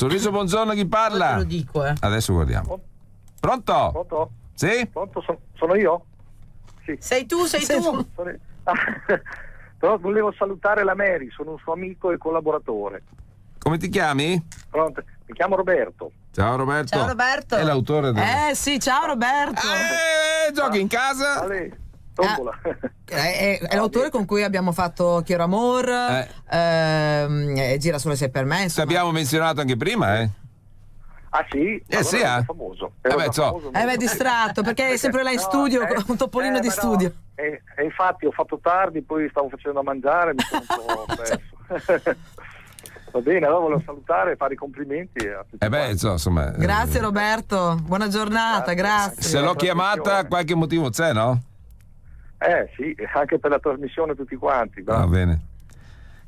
Sorriso, buongiorno, chi parla? Te lo dico, Adesso guardiamo. Pronto? Pronto? Sì? Pronto? Sono io? Sì. Sei tu. Però volevo salutare la Mary, sono un suo amico e collaboratore. Come ti chiami? Pronto? Mi chiamo Roberto. Ciao Roberto. Ciao Roberto. È l'autore del... Sì, ciao Roberto. Giochi in casa? Vale, tombola. È l'autore con cui abbiamo fatto Chiaro Amor, Gira solo se per me. Ti abbiamo menzionato anche prima, eh? Ah sì? Sì, Era famoso. Distratto, perché è sempre là in studio, con un topolino di studio. E infatti ho fatto tardi, poi stavo facendo da mangiare, mi sono un po' perso. Va bene, allora volevo salutare e fare i complimenti a tutti. Insomma. Grazie Roberto, buona giornata, grazie. Se l'ho chiamata, qualche motivo c'è, no? Sì, anche per la trasmissione tutti quanti. Va bene.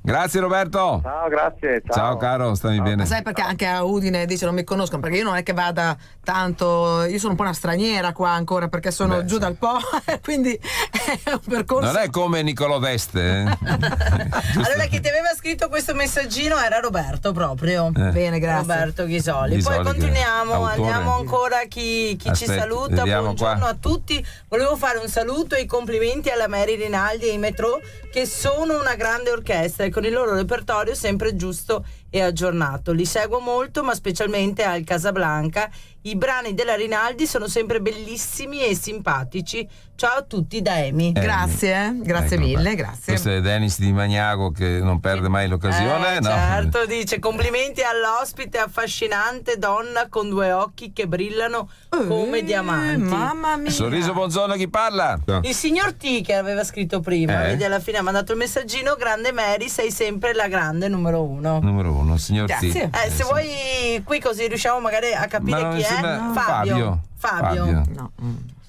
Grazie Roberto. Ciao, grazie. Ciao caro, stammi bene. Ma sai perché anche a Udine dice non mi conoscono? Perché io non è che vada tanto, io sono un po' una straniera qua ancora perché sono giù dal Po, quindi è un percorso. Non è come Niccolò D'Este. Allora chi ti aveva scritto questo messaggino era Roberto proprio. Bene, grazie. Roberto Ghisoli. Poi continuiamo, andiamo ancora chi ci saluta. Buongiorno qua a tutti. Volevo fare un saluto e i complimenti alla Mary Rinaldi e ai Metro che sono una grande orchestra e con il loro repertorio sempre giusto e aggiornato. Li seguo molto, ma specialmente al Casablanca. I brani della Rinaldi sono sempre bellissimi e simpatici. Ciao a tutti da Emi. Grazie mille, grazie. Questo è Dennis di Magnago che non perde mai l'occasione. No? Certo, dice complimenti all'ospite affascinante, donna con due occhi che brillano come diamanti. Mamma mia. Sorriso, buongiorno, chi parla? Il signor T che aveva scritto prima, vedi alla fine ha mandato il messaggino, grande Mary, sei sempre la grande numero uno. Numero uno, signor T. Se vuoi qui così riusciamo magari a capire chi è. No. Fabio. No.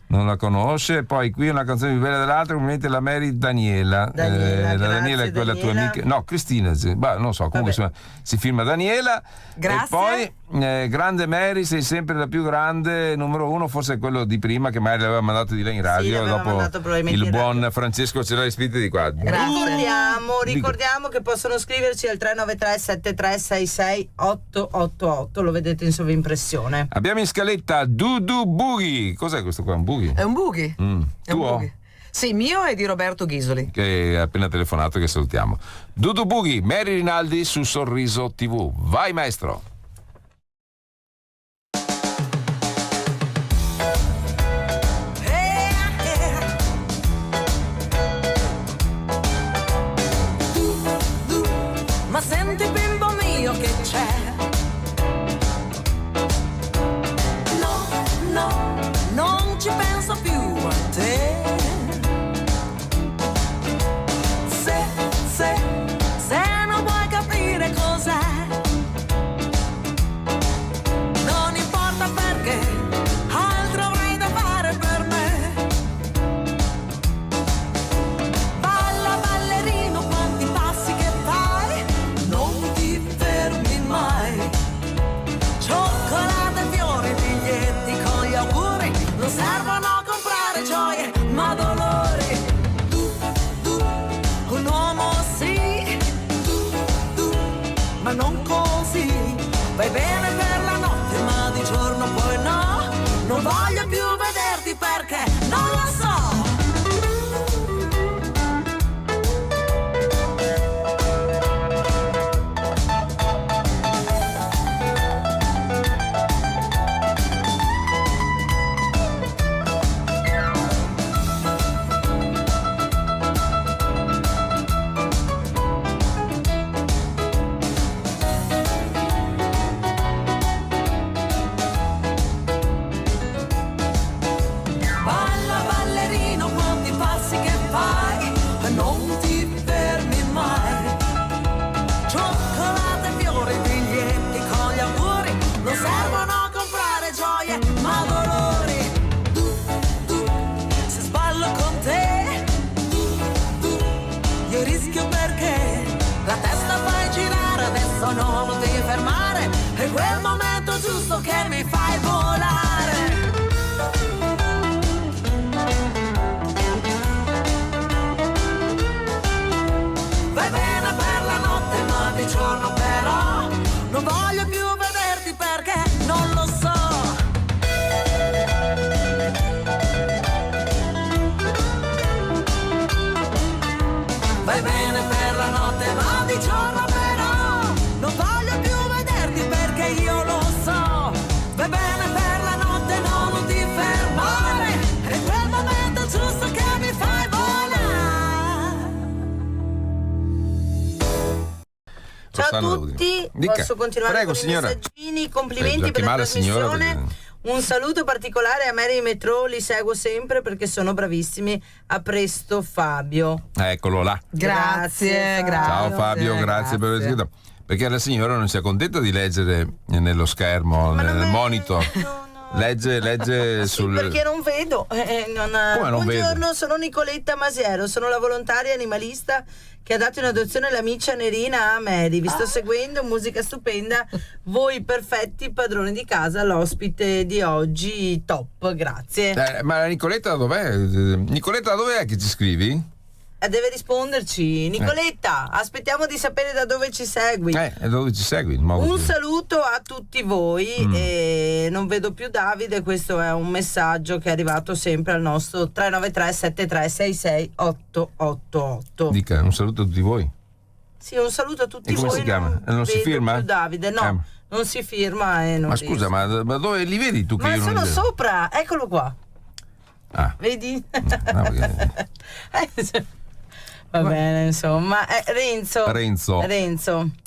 Non la conosce. Poi qui una canzone più bella dell'altra, complimenti alla Mary Daniela. La Daniela è quella tua amica. No, Cristina, non so, comunque si firma Daniela. Grazie. E poi grande Mary, sei sempre la più grande, numero uno, forse è quello di prima che magari l'aveva mandato di là in radio, dopo il buon Francesco ce l'ha ispedito di qua. Ricordiamo che possono scriverci al 393 7366 888, lo vedete in sovrimpressione. Abbiamo in scaletta Dudu Boogie. Cos'è questo qua? Un boogie? È un boogie. Tuo? Un boogie. Sì, mio è di Roberto Ghisoli, che ha appena telefonato, che salutiamo. Dudu Boogie, Mary Rinaldi su Sorriso TV. Vai maestro. Ma senti bimbo mio che c'è? No, non ci penso più a te. Se non vuoi capire cos'è, non importa perché, altro avrai da fare per me. Balla ballerino, quanti passi che fai, non ti fermi mai. Cioccolata, fiori, biglietti con gli auguri non servono a comprare gioie ma dolori. Tu, un uomo sì, tu, ma non così. Vai bene per la notte ma di giorno poi no. Non voglio più vederti perché non lo so. Balla ballerino, quanti passi che fai, non ti fermi mai. Cioccolate, fiori, biglietti con gli auguri non servono a comprare gioie ma dolori. Tu, se sballo con te, tu, io rischio perché la testa fai girare, adesso non devi fermare, è quel momento giusto che mi fai volare. Vai bene per la notte ma di giorno però non voglio più vedere Posso continuare? Prego, con signora. I messaggini, complimenti per la trasmissione. Un saluto particolare a Mary e Metro, li seguo sempre perché sono bravissimi. A presto, Fabio. Eccolo là. Grazie. Ciao Fabio, grazie per aver scritto. Perché la signora non si accontenta di leggere nello schermo, nel monitor. No. Legge sul. Perché non vedo. Buongiorno, sono Nicoletta Masiero, sono la volontaria animalista che ha dato in adozione la miccia nerina a Mary. Vi sto seguendo, musica stupenda. Voi perfetti padroni di casa, l'ospite di oggi top, grazie. Ma la Nicoletta dov'è? Nicoletta, dov'è che ci scrivi? Deve risponderci. Nicoletta, aspettiamo di sapere da dove ci segui. Da dove ci segui? Un saluto a tutti voi. E non vedo più Davide, questo è un messaggio che è arrivato sempre al nostro 393 7366 888. Dica un saluto a tutti voi. Sì, un saluto a tutti e come voi. Si chiama? Non si firma? Più Davide, no, non si firma e non Ma scusa, ma dove li vedi tu? Che ma io sono non li vedo? Sopra, eccolo qua. Vedi? No, perché... Va bene, insomma. Renzo.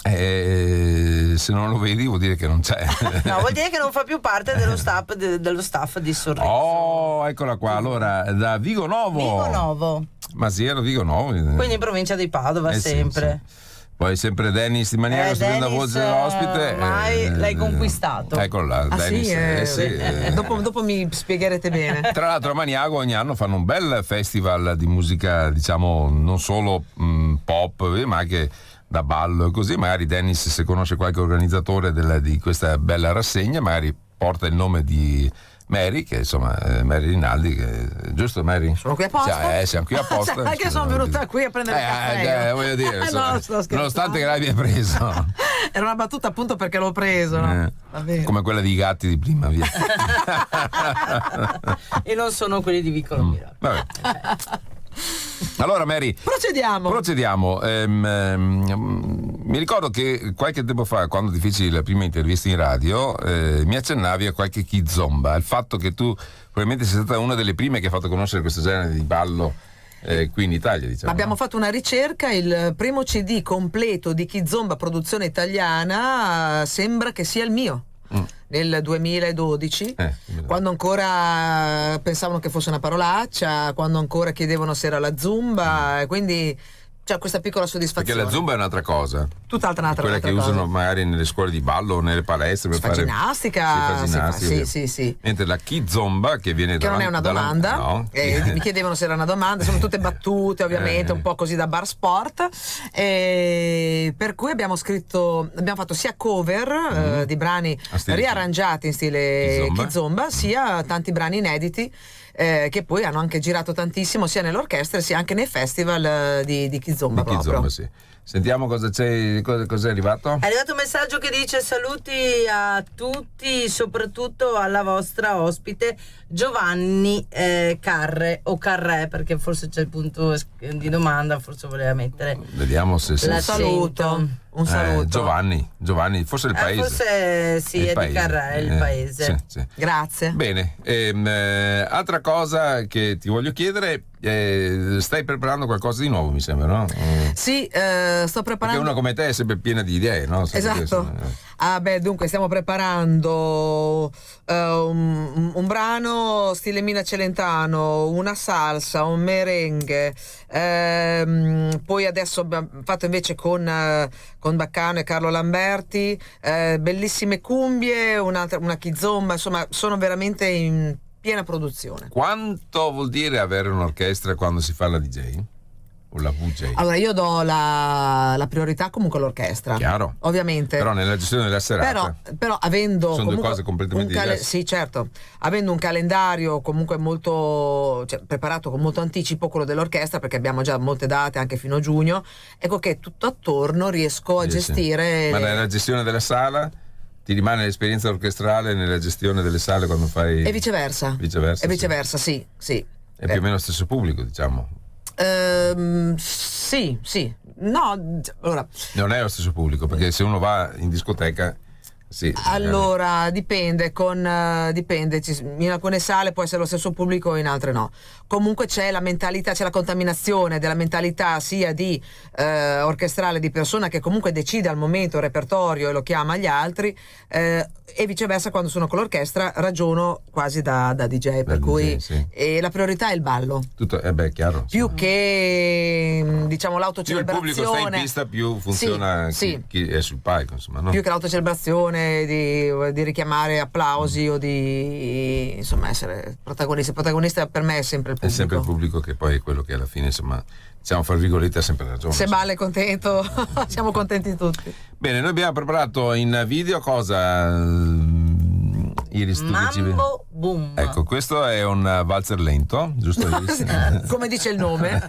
Se non lo vedi vuol dire che non c'è. No, vuol dire che non fa più parte dello staff di Sorriso. Oh, eccola qua. Allora, da Vigo Novo. Masiero, Vigo Novo. Quindi in provincia di Padova, sempre. Sì. Poi sempre Dennis di Maniaco, seconda voce dell'ospite. Ormai l'hai conquistato. Eccolo là, Dennis. Dopo mi spiegherete bene. Tra l'altro a Maniago ogni anno fanno un bel festival di musica, diciamo, non solo pop, ma anche da ballo e così. Magari Dennis, se conosce qualche organizzatore di questa bella rassegna, magari porta il nome di Mary, che insomma Mary Rinaldi, giusto Mary? Sono qui apposta. Siamo qui apposta. Anche sono venuta qui a prendere il caffè. Voglio dire, no, nonostante che l'abbia preso. Era una battuta appunto perché l'ho preso, no? Come quella dei gatti di prima, via. E non sono quelli di Vicolo Miracolo. Vabbè. Allora Mary, procediamo. Mi ricordo che qualche tempo fa, quando ti feci la prima intervista in radio, mi accennavi a qualche kizomba, il fatto che tu probabilmente sei stata una delle prime che ha fatto conoscere questo genere di ballo qui in Italia, diciamo. Abbiamo fatto una ricerca, il primo CD completo di kizomba produzione italiana sembra che sia il mio. Nel 2012, quando ancora pensavano che fosse una parolaccia, quando ancora chiedevano se era la zumba, quindi c'è questa piccola soddisfazione. Perché la zumba è un'altra cosa. Tutt'altra quella che usano magari nelle scuole di ballo o nelle palestre per fare ginnastica. Sì. Mentre la kizomba, che viene che non è una domanda, no. Mi chiedevano se era una domanda, sono tutte battute ovviamente, un po' così da bar sport, per cui abbiamo fatto sia cover di brani riarrangiati in stile kizomba, sia tanti brani inediti che poi hanno anche girato tantissimo sia nell'orchestra sia anche nei festival di kizomba proprio. Kizomba, sì. Sentiamo cosa è arrivato. È arrivato un messaggio che dice: saluti a tutti, soprattutto alla vostra ospite Giovanni Carre o Carré, perché forse c'è il punto di domanda, forse voleva mettere. Vediamo se un saluto. Giovanni, forse il paese. Forse sì, è di Carré, il paese. Sì. Grazie. Bene, altra cosa che ti voglio chiedere, stai preparando qualcosa di nuovo, mi sembra, no? Sì, sto preparando. Perché uno come te è sempre piena di idee, no? Esatto. Dunque stiamo preparando un brano stile Mina Celentano, una salsa, un merengue, poi adesso abbiamo fatto invece con Baccano e Carlo Lamberti bellissime cumbie, una kizomba, insomma sono veramente in piena produzione. Quanto vuol dire avere un'orchestra quando si fa la DJ? O la VJ? Allora io do la priorità comunque all'orchestra. Chiaro. Ovviamente. Però nella gestione della serata. Però avendo sono due cose completamente diverse. Sì, certo. Avendo un calendario comunque molto preparato con molto anticipo, quello dell'orchestra, perché abbiamo già molte date anche fino a giugno, ecco che tutto attorno riesco a gestire. Sì. Ma nella gestione della sala ti rimane l'esperienza orchestrale nella gestione delle sale quando fai. E viceversa. E viceversa, sì. È più o meno lo stesso pubblico, diciamo. Sì. No, allora. Non è lo stesso pubblico, perché se uno va in discoteca Sì, allora dipende, in alcune sale può essere lo stesso pubblico, in altre no. Comunque c'è la mentalità, c'è la contaminazione della mentalità sia di orchestrale, di persona che comunque decide al momento il repertorio e lo chiama agli altri, e viceversa. Quando sono con l'orchestra ragiono quasi da DJ, per cui sì. La priorità è il ballo. Tutto chiaro. Più che diciamo l'autocelebrazione. Più il pubblico sta in pista, più funziona chi è sul palco, insomma, no? Più che l'autocelebrazione di richiamare applausi o di insomma essere protagonista. Il protagonista per me è sempre il pubblico. È sempre il pubblico, che poi è quello che alla fine, insomma, diciamo, fra virgolette, ha sempre ragione. Se balla è contento, siamo contenti tutti. Bene, noi abbiamo preparato in video cosa? Iris, Mambo Boom. Ecco, questo è un valzer lento, giusto Iris? Come dice il nome.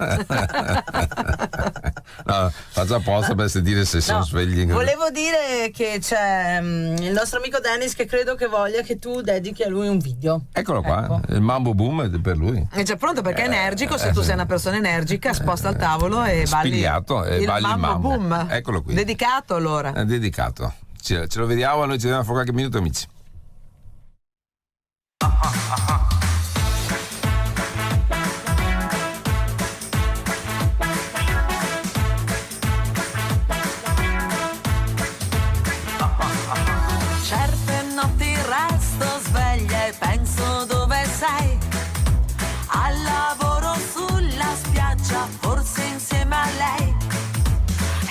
No, faccio apposta per sentire se sono svegli. Volevo dire che c'è il nostro amico Dennis che credo che voglia che tu dedichi a lui un video. Eccolo qua, ecco. Il Mambo Boom è per lui. È già pronto perché è energico. Se tu sei una persona energica, sposta il tavolo e balli spigliato e balli il Mambo Boom. Eccolo qui. Dedicato allora. È dedicato. Ce lo vediamo, noi ci vediamo fra qualche minuto, amici. Certe notti resto sveglia e penso dove sei. Al lavoro sulla spiaggia, forse insieme a lei.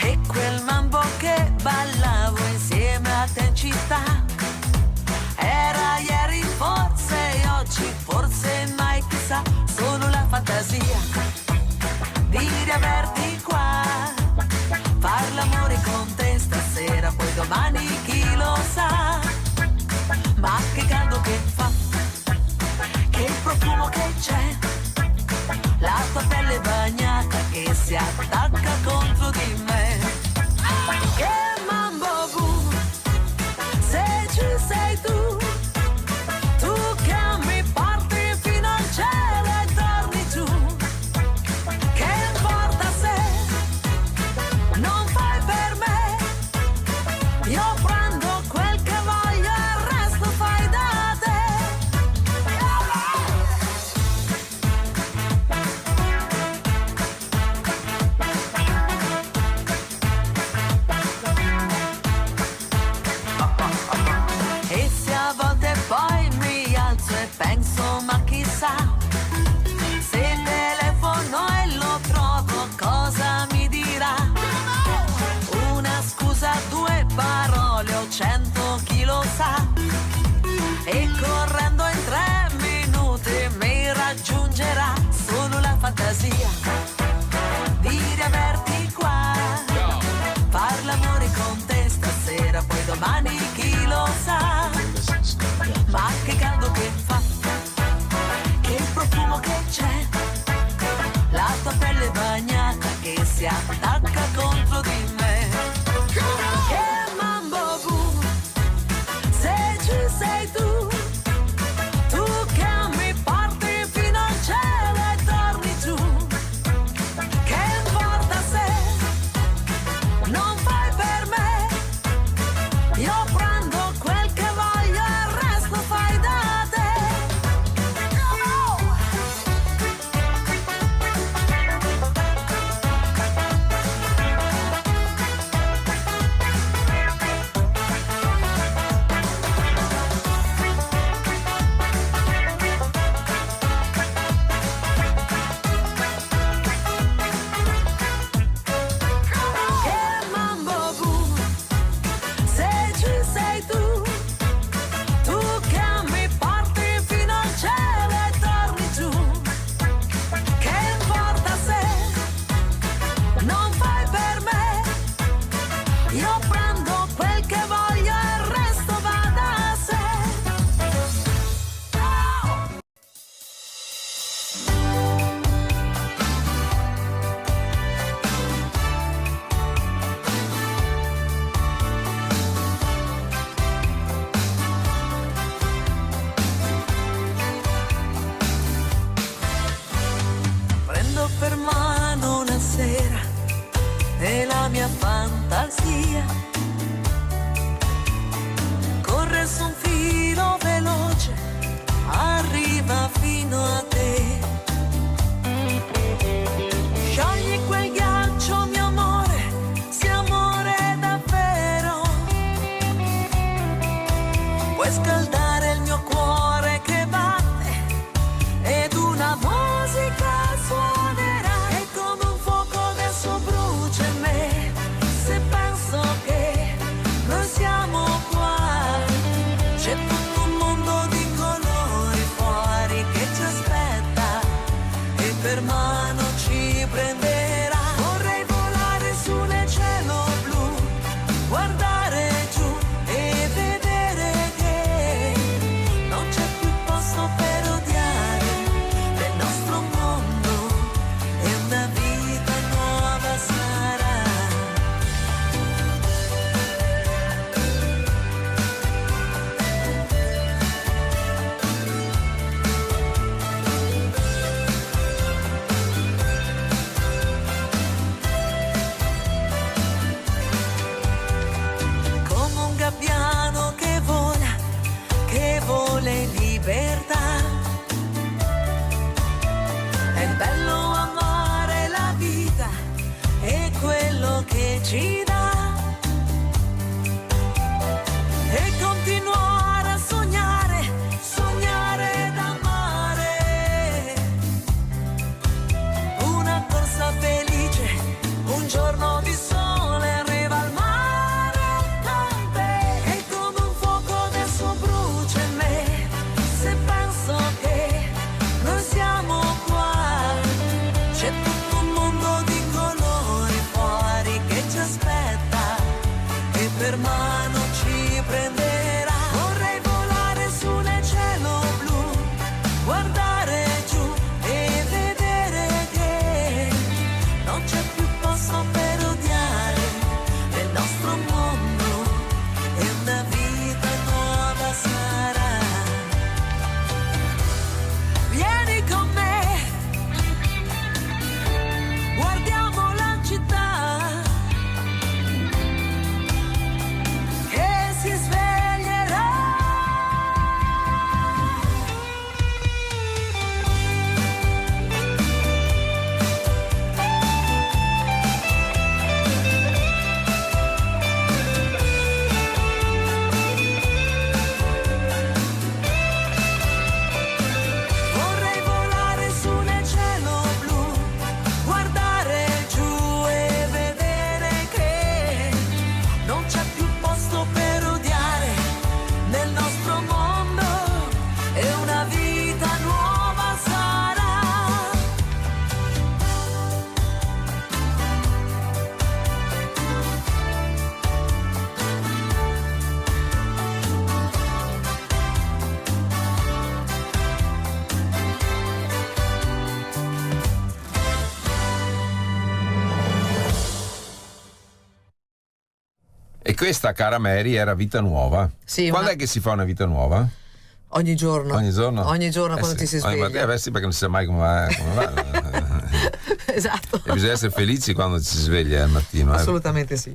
E quel mambo che ballavo insieme a te in città. Era ieri, forse oggi, forse mai, chissà. Solo la fantasia di riaverti qua. Far l'amore con te stasera, poi domani chi lo sa. Ma che caldo che fa, che il profumo che c'è, la tua pelle bagnata che si attacca contro di me. Che mambo boom, se ci sei tu, tu che mi porti fino al cielo e torni giù. Che importa se non fai per me, io prendo quel che voglio e il resto fai da te. E se a volte poi mi alzo e penso ma chissà, se telefono e lo trovo cosa mi dirà. Una scusa, due parole o 100 chi lo sa. E correndo in 3 minuti mi raggiungerà. Solo la fantasia di riaverti qua. Far l'amore con te stasera, poi domani chi lo sa. Ma che caldo che fa, che il profumo che c'è, la tua pelle bagnata che si attacca contro di me. Che mambo boom, se ci sei tu, tu che mi porti fino al cielo e torni giù. Che importa se non fai per me, io attraverso un filo veloce arriva fino a te. Sciogli quel ghiaccio, mio amore, sia amore davvero. Puoi scaldare il mio cuore che batte ed una musica suonerà. È come un fuoco adesso brucia in me, se penso che noi siamo qua. C'è tutto un mondo di colori fuori che ci aspetta e per mano ci prenderà. Vorrei volare su nel cielo blu, guardare giù e vedere che non c'è più posto per odiare nel nostro mondo e una vita nuova sarà. Come un gabbiano che vola in libertà. È bello amare la vita e quello che ci dà e continuare a sognare, sognare ed amare. Una corsa felice, un giorno di sole arriva al mare con te. È come un fuoco adesso brucia in me, se penso che noi siamo qua. C'è tutto un mondo di colori fuori che ci aspetta e per mano ci prenderà. Vorrei volare su nel cielo blu, guardare giù e vedere che non c'è più posto per odiare nel nostro mondo e una vita nuova sarà. Vieni con me, guardiamo la città che si sveglierà. Vorrei volare su nel cielo blu, guardare giù e vedere che non c'è più posto per odiare nel nostro mondo e una vita nuova sarà. E questa, cara Mary, era Vita Nuova. Sì, Quando è che si fa una vita nuova? ogni giorno. Ogni giorno? Ogni giorno quando sì. ti si sveglia. Sì, perché non si sa mai come va. Esatto. E bisogna essere felici quando ci si sveglia al mattino. Assolutamente sì.